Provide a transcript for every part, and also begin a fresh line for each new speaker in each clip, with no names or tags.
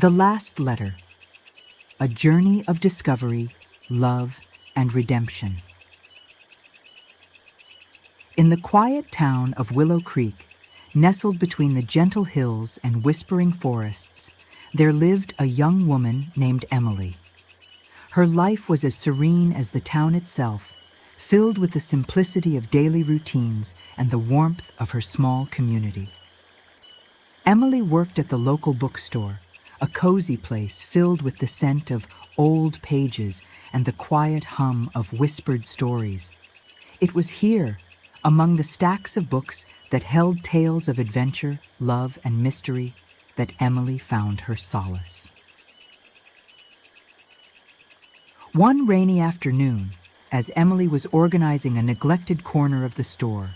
The Last Letter, a journey of discovery, love, and redemption. In the quiet town of Willow Creek, nestled between the gentle hills and whispering forests, there lived a young woman named Emily. Her life was as serene as the town itself, filled with the simplicity of daily routines and the warmth of her small community. Emily worked at the local bookstore, a cozy place filled with the scent of old pages and the quiet hum of whispered stories. It was here, among the stacks of books that held tales of adventure, love, and mystery, that Emily found her solace. One rainy afternoon, as Emily was organizing a neglected corner of the store,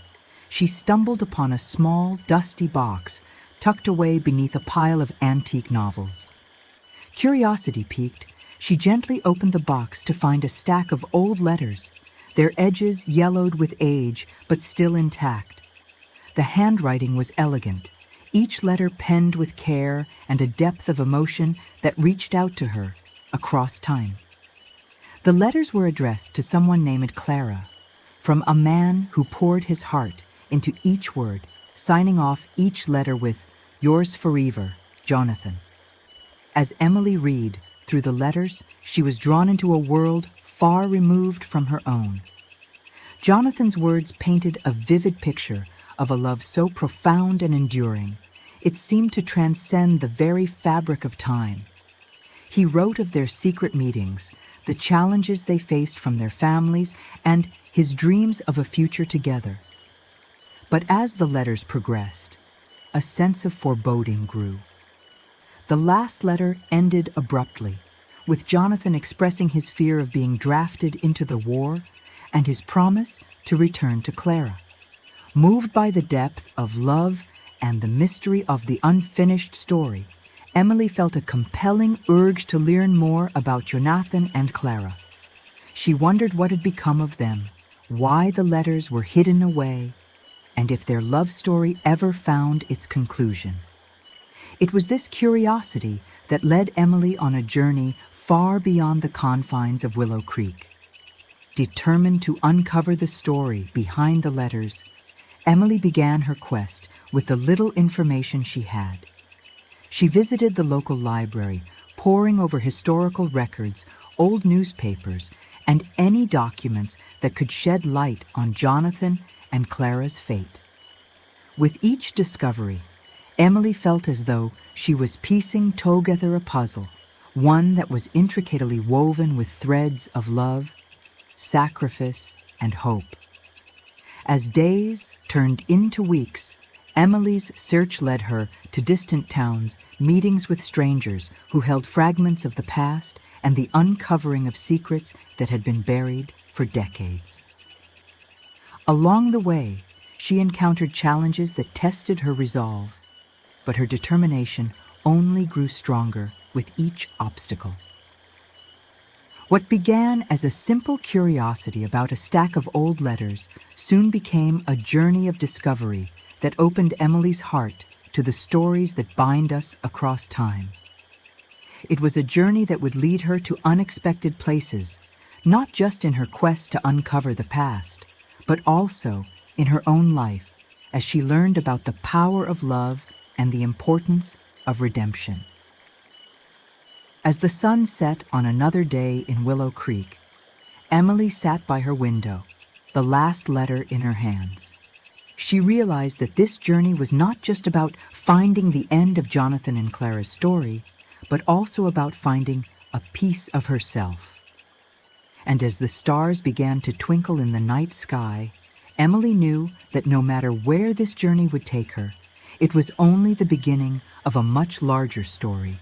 she stumbled upon a small, dusty box tucked away beneath a pile of antique novels. Curiosity piqued, she gently opened the box to find a stack of old letters, their edges yellowed with age but still intact. The handwriting was elegant, each letter penned with care and a depth of emotion that reached out to her across time. The letters were addressed to someone named Clara, from a man who poured his heart into each word, signing off each letter with, "Yours forever, Jonathan." As Emily read through the letters, she was drawn into a world far removed from her own. Jonathan's words painted a vivid picture of a love so profound and enduring, it seemed to transcend the very fabric of time. He wrote of their secret meetings, the challenges they faced from their families, and his dreams of a future together. But as the letters progressed, a sense of foreboding grew. The last letter ended abruptly, with Jonathan expressing his fear of being drafted into the war and his promise to return to Clara. Moved by the depth of love and the mystery of the unfinished story, Emily felt a compelling urge to learn more about Jonathan and Clara. She wondered what had become of them, why the letters were hidden away, and if their love story ever found its conclusion. It was this curiosity that led Emily on a journey far beyond the confines of Willow Creek. Determined to uncover the story behind the letters, Emily began her quest with the little information she had. She visited the local library, poring over historical records, old newspapers, and any documents that could shed light on Jonathan and Clara's fate. With each discovery, Emily felt as though she was piecing together a puzzle, one that was intricately woven with threads of love, sacrifice, and hope. As days turned into weeks, Emily's search led her to distant towns, meetings with strangers who held fragments of the past, and the uncovering of secrets that had been buried for decades. Along the way, she encountered challenges that tested her resolve, but her determination only grew stronger with each obstacle. What began as a simple curiosity about a stack of old letters soon became a journey of discovery that opened Emily's heart to the stories that bind us across time. It was a journey that would lead her to unexpected places, not just in her quest to uncover the past, but also in her own life as she learned about the power of love and the importance of redemption. As the sun set on another day in Willow Creek, Emily sat by her window, the last letter in her hands. She realized that this journey was not just about finding the end of Jonathan and Clara's story, but also about finding a piece of herself. And as the stars began to twinkle in the night sky, Emily knew that no matter where this journey would take her, it was only the beginning of a much larger story,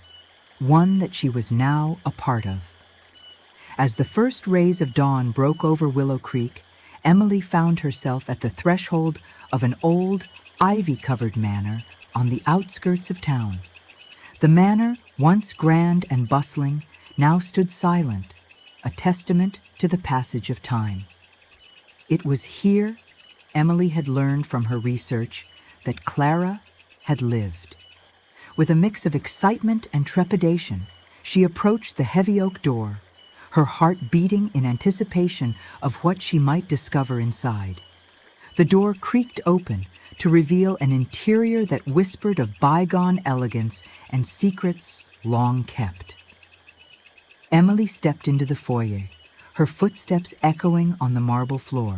one that she was now a part of. As the first rays of dawn broke over Willow Creek, Emily found herself at the threshold of an old, ivy-covered manor on the outskirts of town. The manor, once grand and bustling, now stood silent, a testament to the passage of time. It was here Emily had learned from her research that Clara had lived. With a mix of excitement and trepidation, she approached the heavy oak door, her heart beating in anticipation of what she might discover inside. The door creaked open to reveal an interior that whispered of bygone elegance and secrets long kept. Emily stepped into the foyer, her footsteps echoing on the marble floor.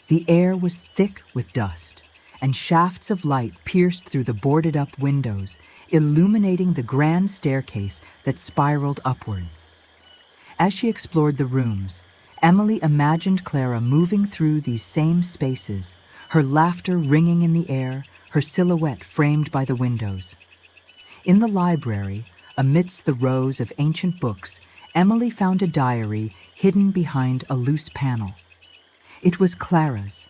The air was thick with dust, and shafts of light pierced through the boarded-up windows, illuminating the grand staircase that spiraled upwards. As she explored the rooms, Emily imagined Clara moving through these same spaces, her laughter ringing in the air, her silhouette framed by the windows. In the library, amidst the rows of ancient books, Emily found a diary hidden behind a loose panel. It was Clara's.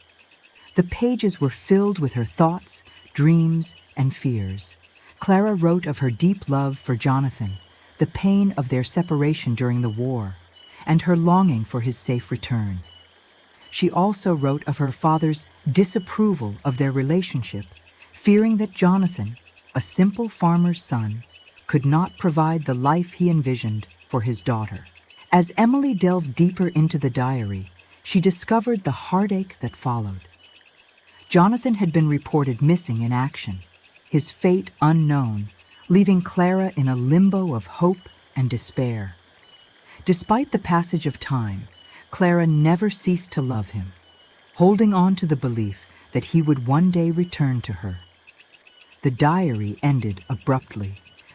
The pages were filled with her thoughts, dreams, and fears. Clara wrote of her deep love for Jonathan, the pain of their separation during the war, and her longing for his safe return. She also wrote of her father's disapproval of their relationship, fearing that Jonathan, a simple farmer's son, could not provide the life he envisioned for his daughter. As Emily delved deeper into the diary, she discovered the heartache that followed. Jonathan had been reported missing in action, his fate unknown, leaving Clara in a limbo of hope and despair. Despite the passage of time, Clara never ceased to love him, holding on to the belief that he would one day return to her. The diary ended abruptly,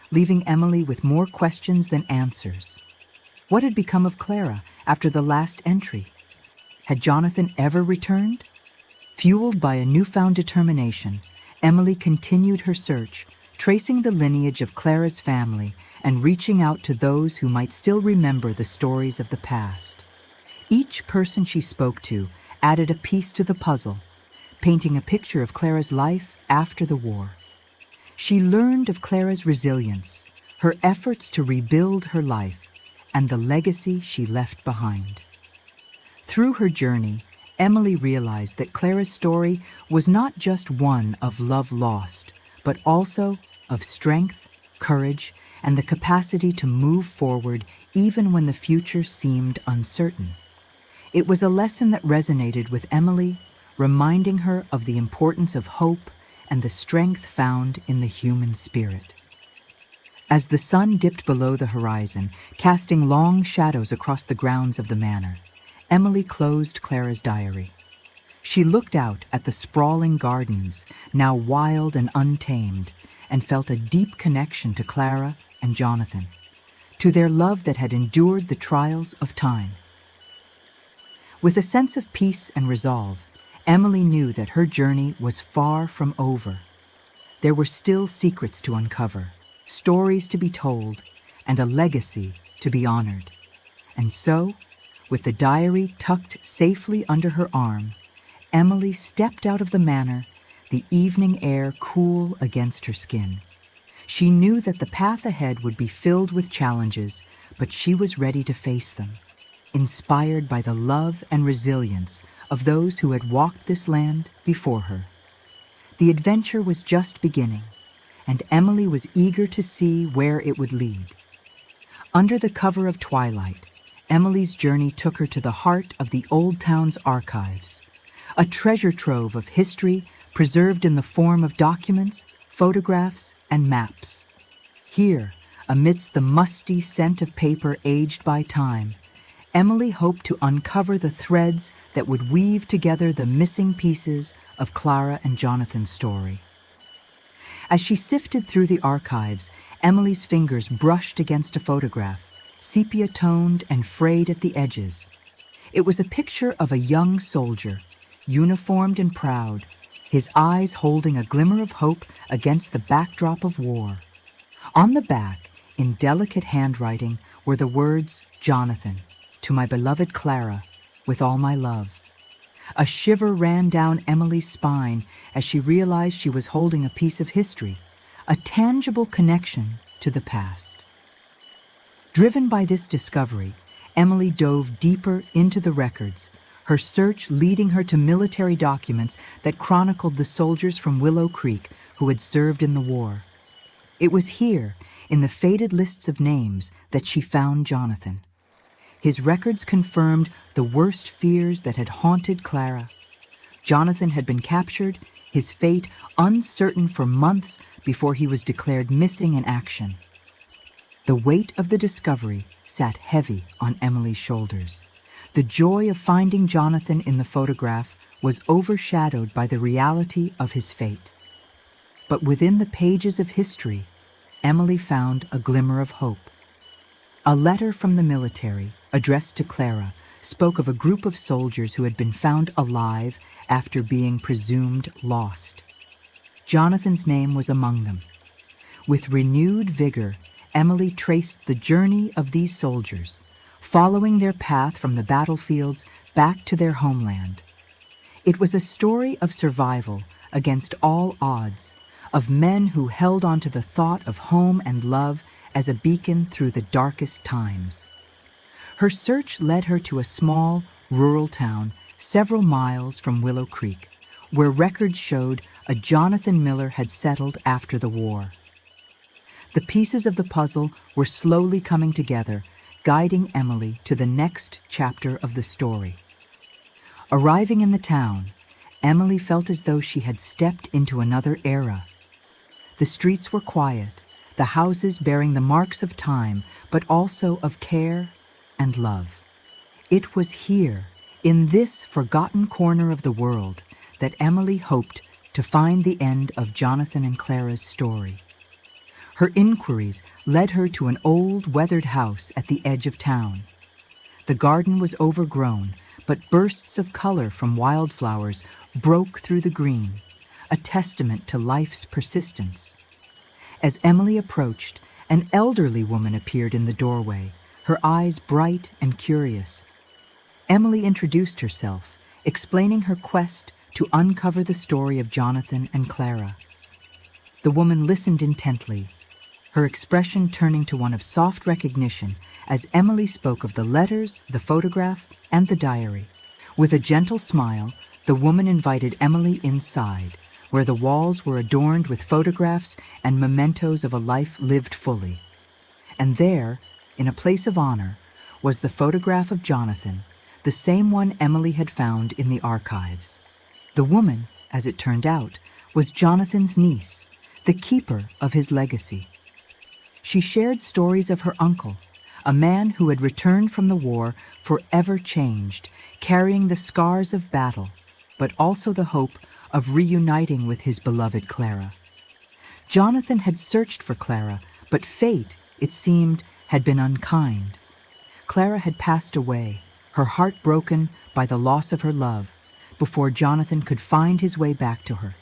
leaving Emily with more questions than answers. What had become of Clara after the last entry? Had Jonathan ever returned? Fueled by a newfound determination, Emily continued her search, tracing the lineage of Clara's family and reaching out to those who might still remember the stories of the past. Each person she spoke to added a piece to the puzzle, painting a picture of Clara's life after the war. She learned of Clara's resilience, her efforts to rebuild her life, and the legacy she left behind. Through her journey, Emily realized that Clara's story was not just one of love lost, but also of strength, courage, and the capacity to move forward even when the future seemed uncertain. It was a lesson that resonated with Emily, reminding her of the importance of hope and the strength found in the human spirit. As the sun dipped below the horizon, casting long shadows across the grounds of the manor, Emily closed Clara's diary. She looked out at the sprawling gardens, now wild and untamed, and felt a deep connection to Clara and Jonathan, to their love that had endured the trials of time. With a sense of peace and resolve, Emily knew that her journey was far from over. There were still secrets to uncover, stories to be told, and a legacy to be honored. And so, with the diary tucked safely under her arm, Emily stepped out of the manor, the evening air cool against her skin. She knew that the path ahead would be filled with challenges, but she was ready to face them, inspired by the love and resilience of those who had walked this land before her. The adventure was just beginning, and Emily was eager to see where it would lead. Under the cover of twilight, Emily's journey took her to the heart of the old town's archives, a treasure trove of history preserved in the form of documents, photographs, and maps. Here, amidst the musty scent of paper aged by time, Emily hoped to uncover the threads that would weave together the missing pieces of Clara and Jonathan's story. As she sifted through the archives, Emily's fingers brushed against a photograph, sepia-toned and frayed at the edges. It was a picture of a young soldier, uniformed and proud, his eyes holding a glimmer of hope against the backdrop of war. On the back, in delicate handwriting, were the words, "Jonathan, to my beloved Clara, with all my love." A shiver ran down Emily's spine as she realized she was holding a piece of history, a tangible connection to the past. Driven by this discovery, Emily dove deeper into the records, her search leading her to military documents that chronicled the soldiers from Willow Creek who had served in the war. It was here, in the faded lists of names, that she found Jonathan. His records confirmed the worst fears that had haunted Clara. Jonathan had been captured, his fate uncertain for months before he was declared missing in action. The weight of the discovery sat heavy on Emily's shoulders. The joy of finding Jonathan in the photograph was overshadowed by the reality of his fate. But within the pages of history, Emily found a glimmer of hope. A letter from the military, addressed to Clara, spoke of a group of soldiers who had been found alive after being presumed lost. Jonathan's name was among them. With renewed vigor, Emily traced the journey of these soldiers, following their path from the battlefields back to their homeland. It was a story of survival against all odds, of men who held on to the thought of home and love as a beacon through the darkest times. Her search led her to a small, rural town several miles from Willow Creek, where records showed a Jonathan Miller had settled after the war. The pieces of the puzzle were slowly coming together, guiding Emily to the next chapter of the story. Arriving in the town, Emily felt as though she had stepped into another era. The streets were quiet, the houses bearing the marks of time, but also of care and love. It was here, in this forgotten corner of the world, that Emily hoped to find the end of Jonathan and Clara's story. Her inquiries led her to an old, weathered house at the edge of town. The garden was overgrown, but bursts of color from wildflowers broke through the green, a testament to life's persistence. As Emily approached, an elderly woman appeared in the doorway, her eyes bright and curious. Emily introduced herself, explaining her quest to uncover the story of Jonathan and Clara. The woman listened intently, her expression turning to one of soft recognition as Emily spoke of the letters, the photograph, and the diary. With a gentle smile, the woman invited Emily inside, where the walls were adorned with photographs and mementos of a life lived fully. And there, in a place of honor, was the photograph of Jonathan, the same one Emily had found in the archives. The woman, as it turned out, was Jonathan's niece, the keeper of his legacy. She shared stories of her uncle, a man who had returned from the war forever changed, carrying the scars of battle, but also the hope of reuniting with his beloved Clara. Jonathan had searched for Clara, but fate, it seemed, had been unkind. Clara had passed away, her heart broken by the loss of her love, before Jonathan could find his way back to her.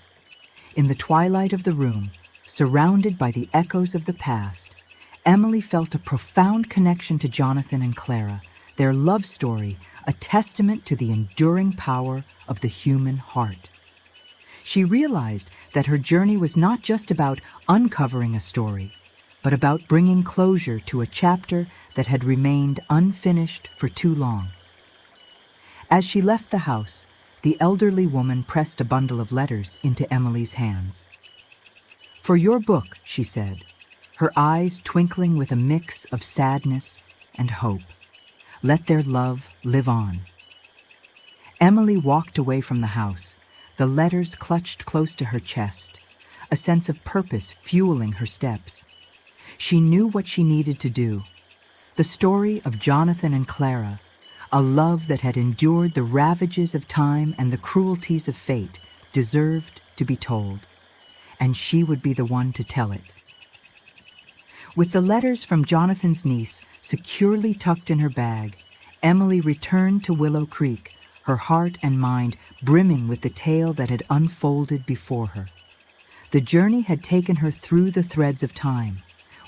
In the twilight of the room, surrounded by the echoes of the past, Emily felt a profound connection to Jonathan and Clara, their love story, a testament to the enduring power of the human heart. She realized that her journey was not just about uncovering a story, but about bringing closure to a chapter that had remained unfinished for too long. As she left the house, the elderly woman pressed a bundle of letters into Emily's hands. "For your book," she said, her eyes twinkling with a mix of sadness and hope. "Let their love live on." Emily walked away from the house, the letters clutched close to her chest, a sense of purpose fueling her steps. She knew what she needed to do. The story of Jonathan and Clara, a love that had endured the ravages of time and the cruelties of fate, deserved to be told, and she would be the one to tell it. With the letters from Jonathan's niece securely tucked in her bag, Emily returned to Willow Creek, her heart and mind brimming with the tale that had unfolded before her. The journey had taken her through the threads of time,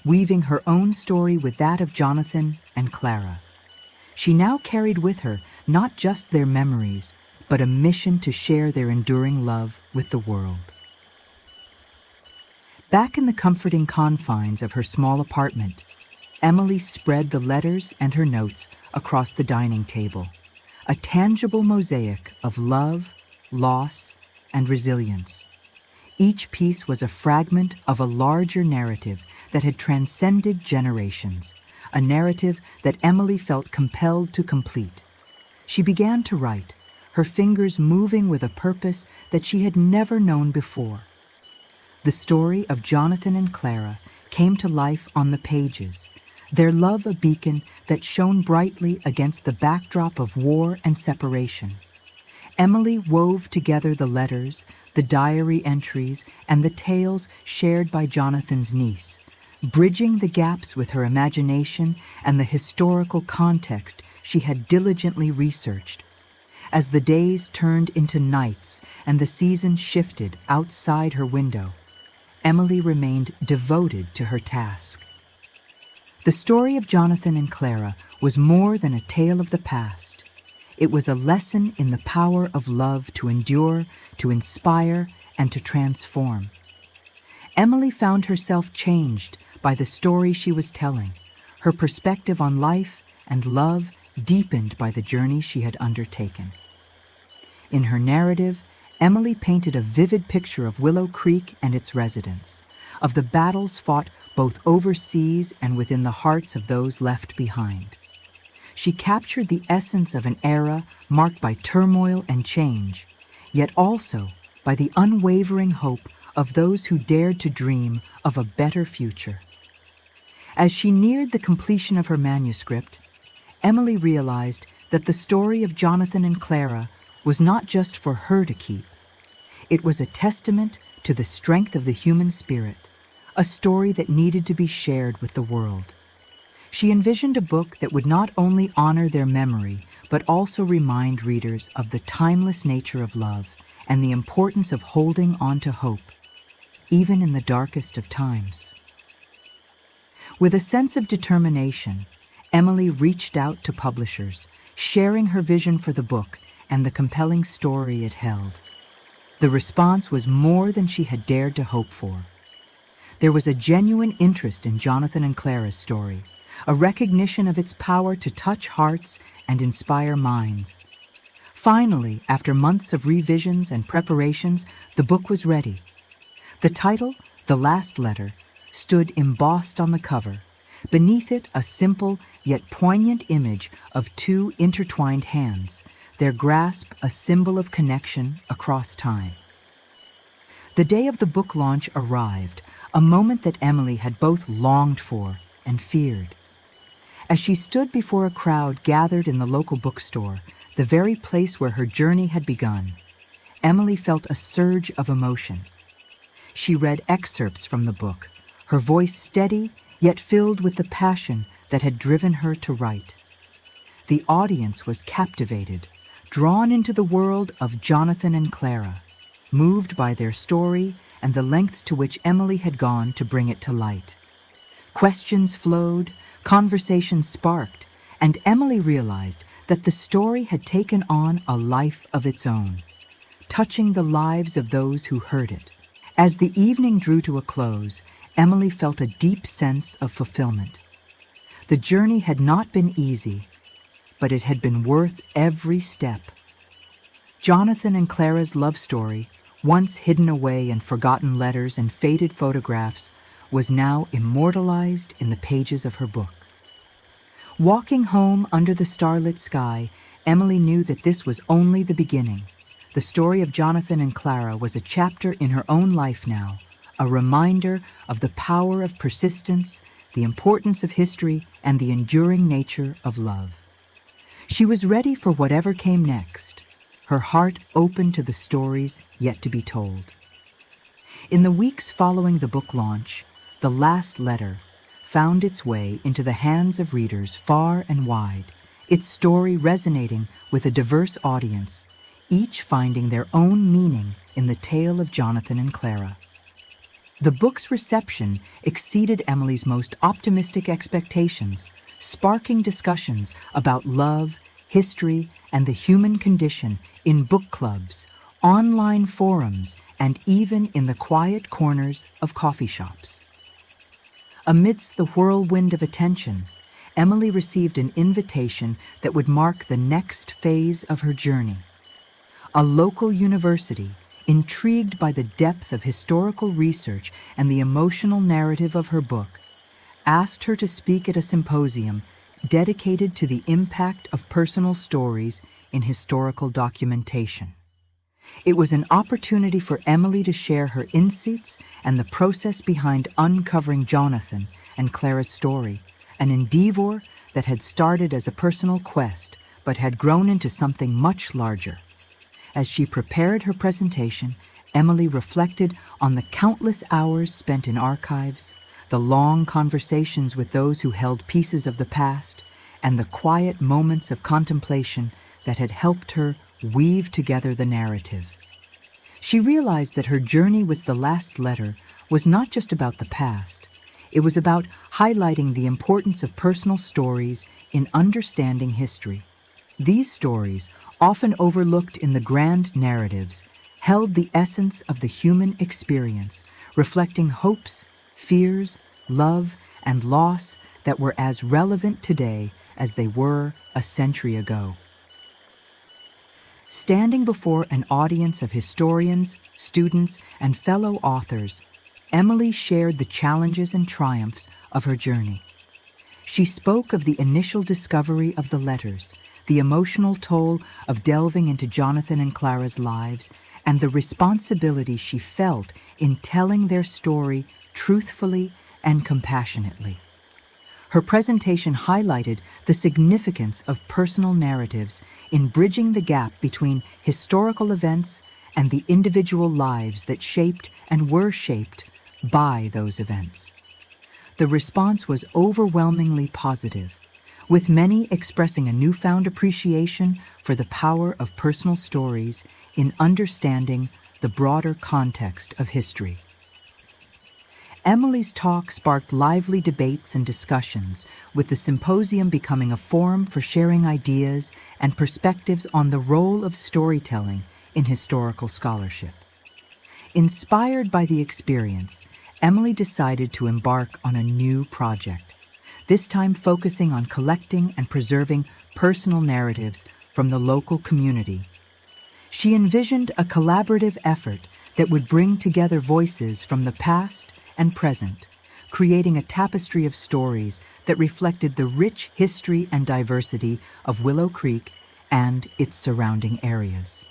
weaving her own story with that of Jonathan and Clara. She now carried with her not just their memories, but a mission to share their enduring love with the world. Back in the comforting confines of her small apartment, Emily spread the letters and her notes across the dining table, a tangible mosaic of love, loss, and resilience. Each piece was a fragment of a larger narrative that had transcended generations, a narrative that Emily felt compelled to complete. She began to write, her fingers moving with a purpose that she had never known before. The story of Jonathan and Clara came to life on the pages, their love a beacon that shone brightly against the backdrop of war and separation. Emily wove together the letters, the diary entries, and the tales shared by Jonathan's niece, bridging the gaps with her imagination and the historical context she had diligently researched. As the days turned into nights and the season shifted outside her window, Emily remained devoted to her task. The story of Jonathan and Clara was more than a tale of the past. It was a lesson in the power of love to endure, to inspire, and to transform. Emily found herself changed by the story she was telling. Her perspective on life and love deepened by the journey she had undertaken. In her narrative, Emily painted a vivid picture of Willow Creek and its residents, of the battles fought both overseas and within the hearts of those left behind. She captured the essence of an era marked by turmoil and change, yet also by the unwavering hope of those who dared to dream of a better future. As she neared the completion of her manuscript, Emily realized that the story of Jonathan and Clara was not just for her to keep. It was a testament to the strength of the human spirit, a story that needed to be shared with the world. She envisioned a book that would not only honor their memory, but also remind readers of the timeless nature of love and the importance of holding on to hope, even in the darkest of times. With a sense of determination, Emily reached out to publishers, sharing her vision for the book and the compelling story it held. The response was more than she had dared to hope for. There was a genuine interest in Jonathan and Clara's story, a recognition of its power to touch hearts and inspire minds. Finally, after months of revisions and preparations, the book was ready. The title, The Last Letter, stood embossed on the cover. Beneath it, a simple yet poignant image of two intertwined hands, their grasp a symbol of connection across time. The day of the book launch arrived, a moment that Emily had both longed for and feared. As she stood before a crowd gathered in the local bookstore, the very place where her journey had begun, Emily felt a surge of emotion. She read excerpts from the book, her voice steady yet filled with the passion that had driven her to write. The audience was captivated, drawn into the world of Jonathan and Clara, moved by their story and the lengths to which Emily had gone to bring it to light. Questions flowed, conversations sparked, and Emily realized that the story had taken on a life of its own, touching the lives of those who heard it. As the evening drew to a close, Emily felt a deep sense of fulfillment. The journey had not been easy, but it had been worth every step. Jonathan and Clara's love story, once hidden away in forgotten letters and faded photographs, was now immortalized in the pages of her book. Walking home under the starlit sky, Emily knew that this was only the beginning. The story of Jonathan and Clara was a chapter in her own life now, a reminder of the power of persistence, the importance of history, and the enduring nature of love. She was ready for whatever came next, her heart open to the stories yet to be told. In the weeks following the book launch, The Last Letter found its way into the hands of readers far and wide, its story resonating with a diverse audience, each finding their own meaning in the tale of Jonathan and Clara. The book's reception exceeded Emily's most optimistic expectations, sparking discussions about love, history, and the human condition in book clubs, online forums, and even in the quiet corners of coffee shops. Amidst the whirlwind of attention, Emily received an invitation that would mark the next phase of her journey. A local university, intrigued by the depth of historical research and the emotional narrative of her book, asked her to speak at a symposium dedicated to the impact of personal stories in historical documentation. It was an opportunity for Emily to share her insights and the process behind uncovering Jonathan and Clara's story, an endeavor that had started as a personal quest but had grown into something much larger. As she prepared her presentation, Emily reflected on the countless hours spent in archives, the long conversations with those who held pieces of the past, and the quiet moments of contemplation that had helped her weave together the narrative. She realized that her journey with the last letter was not just about the past. It was about highlighting the importance of personal stories in understanding history. These stories, often overlooked in the grand narratives, held the essence of the human experience, reflecting hopes, fears, love, and loss that were as relevant today as they were a century ago. Standing before an audience of historians, students, and fellow authors, Emily shared the challenges and triumphs of her journey. She spoke of the initial discovery of the letters, the emotional toll of delving into Jonathan and Clara's lives, and the responsibility she felt in telling their story truthfully and compassionately. Her presentation highlighted the significance of personal narratives in bridging the gap between historical events and the individual lives that shaped and were shaped by those events. The response was overwhelmingly positive, with many expressing a newfound appreciation for the power of personal stories in understanding the broader context of history. Emily's talk sparked lively debates and discussions, with the symposium becoming a forum for sharing ideas and perspectives on the role of storytelling in historical scholarship. Inspired by the experience, Emily decided to embark on a new project, this time focusing on collecting and preserving personal narratives from the local community. She envisioned a collaborative effort that would bring together voices from the past and present, creating a tapestry of stories that reflected the rich history and diversity of Willow Creek and its surrounding areas.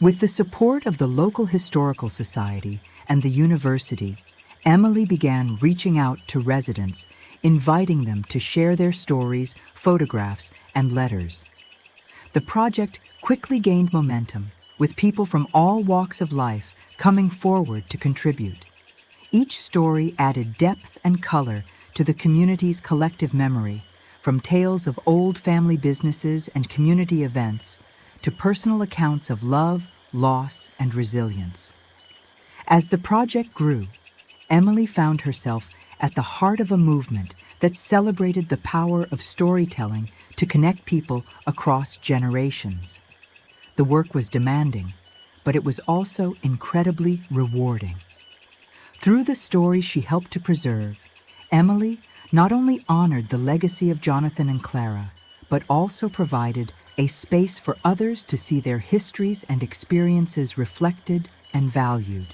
With the support of the local historical society and the university, Emily began reaching out to residents, inviting them to share their stories, photographs, and letters. The project quickly gained momentum, with people from all walks of life coming forward to contribute. Each story added depth and color to the community's collective memory, from tales of old family businesses and community events to personal accounts of love, loss, and resilience. As the project grew, Emily found herself at the heart of a movement that celebrated the power of storytelling to connect people across generations. The work was demanding, but it was also incredibly rewarding. Through the stories she helped to preserve, Emily not only honored the legacy of Jonathan and Clara, but also provided a space for others to see their histories and experiences reflected and valued.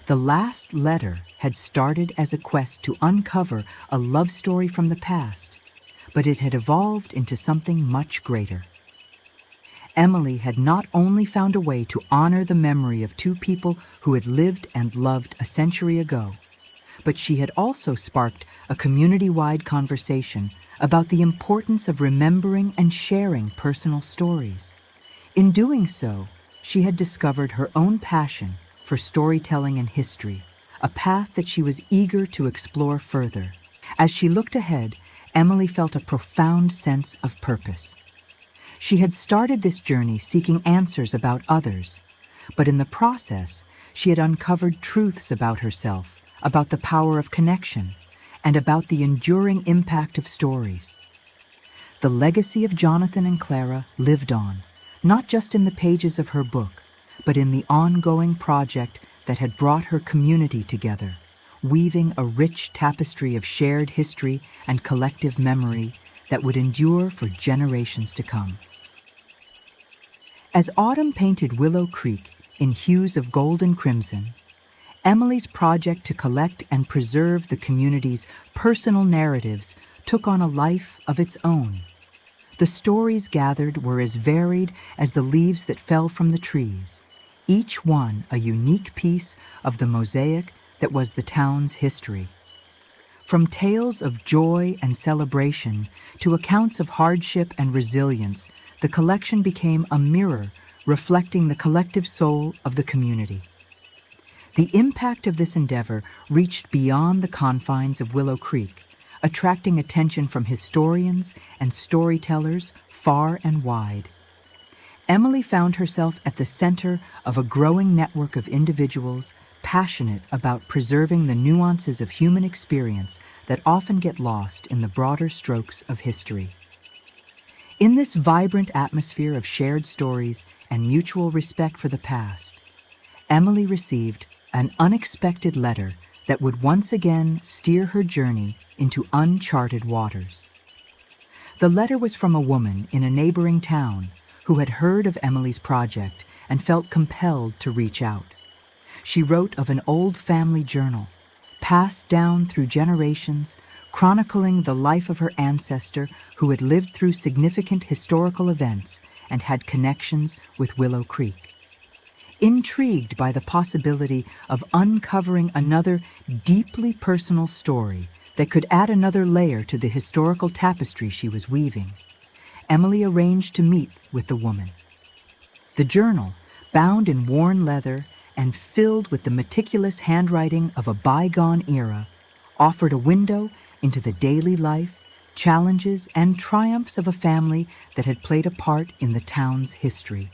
The last letter had started as a quest to uncover a love story from the past, but it had evolved into something much greater. Emily had not only found a way to honor the memory of two people who had lived and loved a century ago, but she had also sparked a community-wide conversation about the importance of remembering and sharing personal stories. In doing so, she had discovered her own passion for storytelling and history, a path that she was eager to explore further. As she looked ahead, Emily felt a profound sense of purpose. She had started this journey seeking answers about others, but in the process, she had uncovered truths about herself, about the power of connection, and about the enduring impact of stories. The legacy of Jonathan and Clara lived on, not just in the pages of her book, but in the ongoing project that had brought her community together, weaving a rich tapestry of shared history and collective memory that would endure for generations to come. As autumn painted Willow Creek in hues of gold and crimson, Emily's project to collect and preserve the community's personal narratives took on a life of its own. The stories gathered were as varied as the leaves that fell from the trees, each one a unique piece of the mosaic that was the town's history. From tales of joy and celebration to accounts of hardship and resilience, the collection became a mirror reflecting the collective soul of the community. The impact of this endeavor reached beyond the confines of Willow Creek, attracting attention from historians and storytellers far and wide. Emily found herself at the center of a growing network of individuals passionate about preserving the nuances of human experience that often get lost in the broader strokes of history. In this vibrant atmosphere of shared stories and mutual respect for the past, Emily received an unexpected letter that would once again steer her journey into uncharted waters. The letter was from a woman in a neighboring town who had heard of Emily's project and felt compelled to reach out. She wrote of an old family journal, passed down through generations, chronicling the life of her ancestor who had lived through significant historical events and had connections with Willow Creek. Intrigued by the possibility of uncovering another deeply personal story that could add another layer to the historical tapestry she was weaving, Emily arranged to meet with the woman. The journal, bound in worn leather and filled with the meticulous handwriting of a bygone era, offered a window into the daily life, challenges, and triumphs of a family that had played a part in the town's history.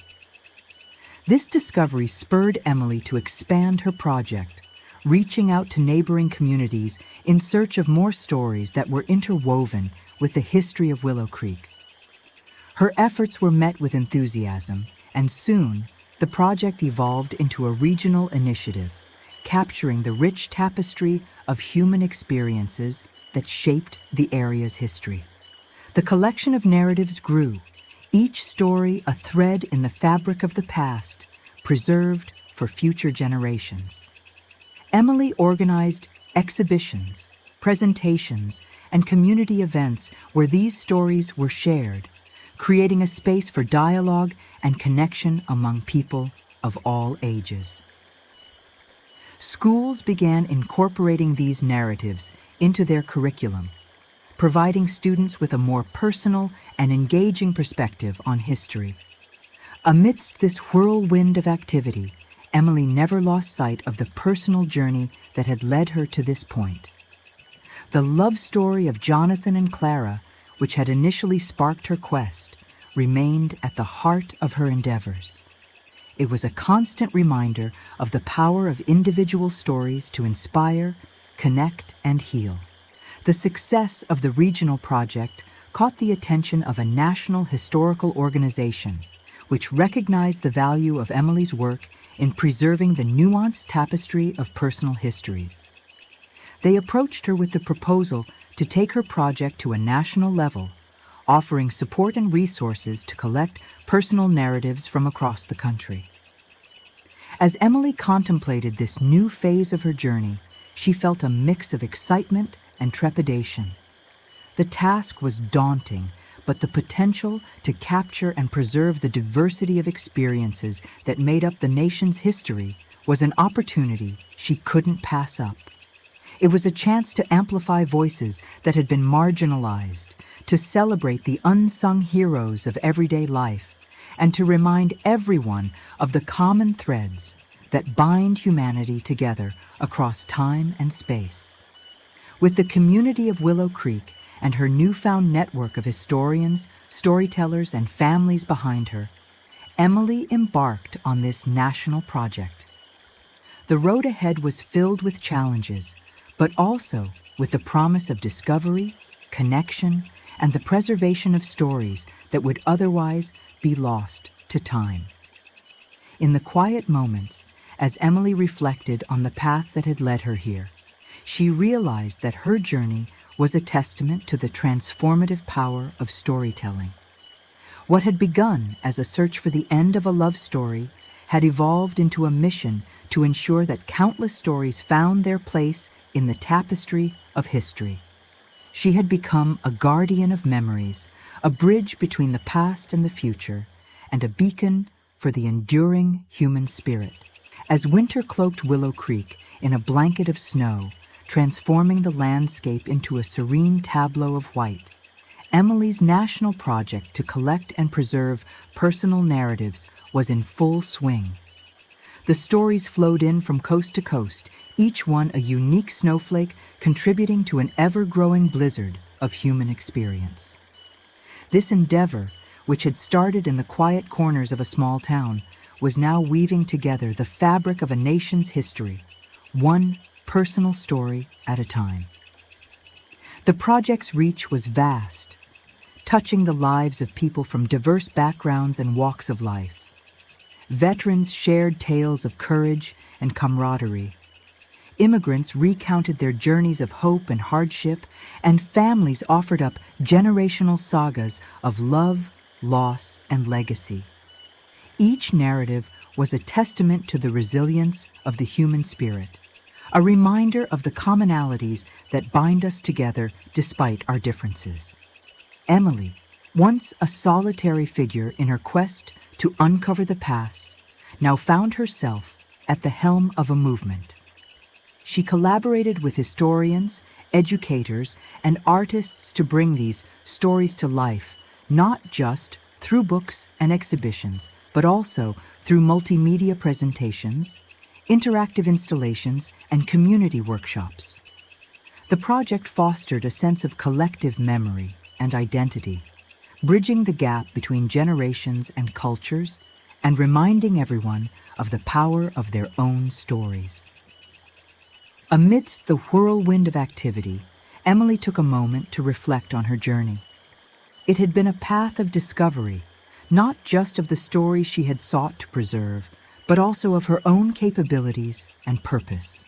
This discovery spurred Emily to expand her project, reaching out to neighboring communities in search of more stories that were interwoven with the history of Willow Creek. Her efforts were met with enthusiasm, and soon the project evolved into a regional initiative, capturing the rich tapestry of human experiences that shaped the area's history. The collection of narratives grew, each story a thread in the fabric of the past, preserved for future generations. Emily organized exhibitions, presentations, and community events where these stories were shared, creating a space for dialogue and connection among people of all ages. Schools began incorporating these narratives into their curriculum, providing students with a more personal and engaging perspective on history. Amidst this whirlwind of activity, Emily never lost sight of the personal journey that had led her to this point. The love story of Jonathan and Clara, which had initially sparked her quest, remained at the heart of her endeavors. It was a constant reminder of the power of individual stories to inspire, connect, and heal. The success of the regional project caught the attention of a national historical organization, which recognized the value of Emily's work in preserving the nuanced tapestry of personal histories. They approached her with the proposal to take her project to a national level, offering support and resources to collect personal narratives from across the country. As Emily contemplated this new phase of her journey, she felt a mix of excitement and trepidation. The task was daunting, but the potential to capture and preserve the diversity of experiences that made up the nation's history was an opportunity she couldn't pass up. It was a chance to amplify voices that had been marginalized, to celebrate the unsung heroes of everyday life, and to remind everyone of the common threads that bind humanity together across time and space. With the community of Willow Creek and her newfound network of historians, storytellers, and families behind her, Emily embarked on this national project. The road ahead was filled with challenges, but also with the promise of discovery, connection, and the preservation of stories that would otherwise be lost to time. In the quiet moments, as Emily reflected on the path that had led her here, she realized that her journey was a testament to the transformative power of storytelling. What had begun as a search for the end of a love story had evolved into a mission to ensure that countless stories found their place in the tapestry of history. She had become a guardian of memories, a bridge between the past and the future, and a beacon for the enduring human spirit. As winter cloaked Willow Creek in a blanket of snow, transforming the landscape into a serene tableau of white, Emily's national project to collect and preserve personal narratives was in full swing. The stories flowed in from coast to coast, each one a unique snowflake contributing to an ever-growing blizzard of human experience. This endeavor, which had started in the quiet corners of a small town, was now weaving together the fabric of a nation's history, one personal story at a time. The project's reach was vast, touching the lives of people from diverse backgrounds and walks of life. Veterans shared tales of courage and camaraderie. Immigrants recounted their journeys of hope and hardship, and families offered up generational sagas of love, loss, and legacy. Each narrative was a testament to the resilience of the human spirit, a reminder of the commonalities that bind us together despite our differences. Emily, once a solitary figure in her quest to uncover the past, now found herself at the helm of a movement. She collaborated with historians, educators, and artists to bring these stories to life, not just through books and exhibitions, but also through multimedia presentations, interactive installations, and community workshops. The project fostered a sense of collective memory and identity, bridging the gap between generations and cultures, and reminding everyone of the power of their own stories. Amidst the whirlwind of activity, Emily took a moment to reflect on her journey. It had been a path of discovery, not just of the stories she had sought to preserve, but also of her own capabilities and purpose.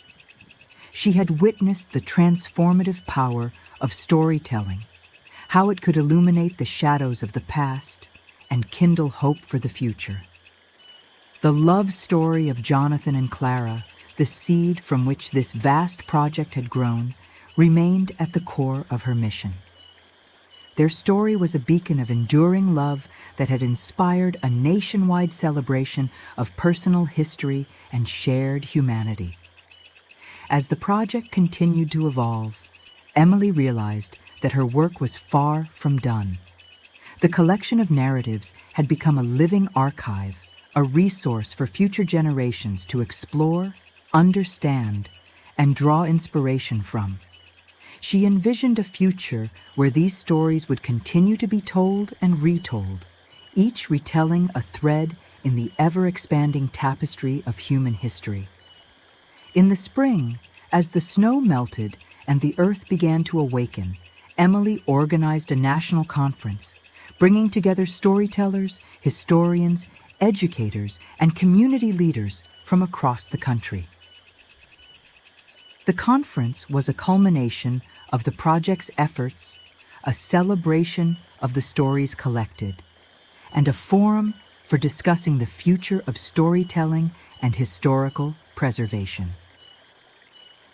She had witnessed the transformative power of storytelling, how it could illuminate the shadows of the past and kindle hope for the future. The love story of Jonathan and Clara, the seed from which this vast project had grown, remained at the core of her mission. Their story was a beacon of enduring love that had inspired a nationwide celebration of personal history and shared humanity. As the project continued to evolve, Emily realized that her work was far from done. The collection of narratives had become a living archive, a resource for future generations to explore, understand, and draw inspiration from. She envisioned a future where these stories would continue to be told and retold, each retelling a thread in the ever-expanding tapestry of human history. In the spring, as the snow melted and the earth began to awaken, Emily organized a national conference, bringing together storytellers, historians, educators, and community leaders from across the country. The conference was a culmination of the project's efforts, a celebration of the stories collected, and a forum for discussing the future of storytelling and historical preservation.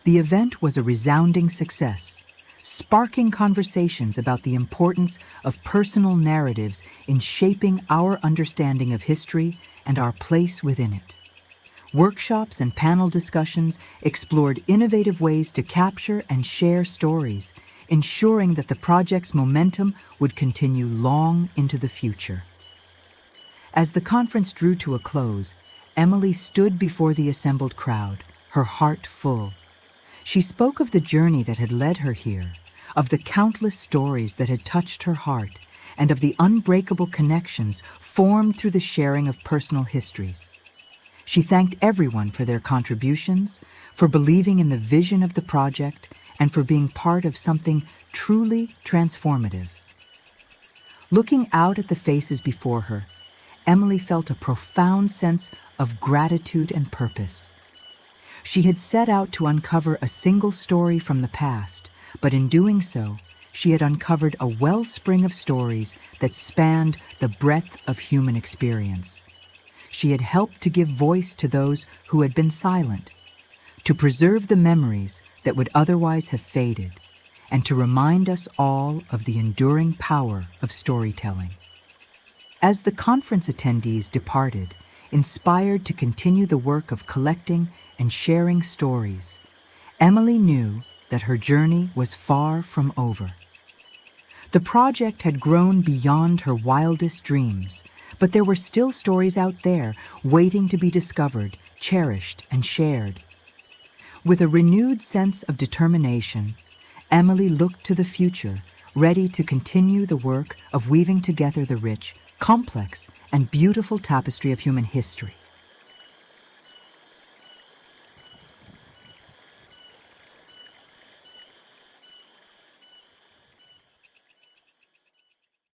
The event was a resounding success, sparking conversations about the importance of personal narratives in shaping our understanding of history and our place within it. Workshops and panel discussions explored innovative ways to capture and share stories, ensuring that the project's momentum would continue long into the future. As the conference drew to a close, Emily stood before the assembled crowd, her heart full. She spoke of the journey that had led her here, of the countless stories that had touched her heart, and of the unbreakable connections formed through the sharing of personal histories. She thanked everyone for their contributions, for believing in the vision of the project, and for being part of something truly transformative. Looking out at the faces before her, Emily felt a profound sense of gratitude and purpose. She had set out to uncover a single story from the past, but in doing so, she had uncovered a wellspring of stories that spanned the breadth of human experience. she had helped to give voice to those who had been silent, to preserve the memories that would otherwise have faded, and to remind us all of the enduring power of storytelling. As the conference attendees departed, inspired to continue the work of collecting and sharing stories, Emily knew that her journey was far from over. The project had grown beyond her wildest dreams, but there were still stories out there waiting to be discovered, cherished, and shared. With a renewed sense of determination, Emily looked to the future, ready to continue the work of weaving together the rich, complex, and beautiful tapestry of human history.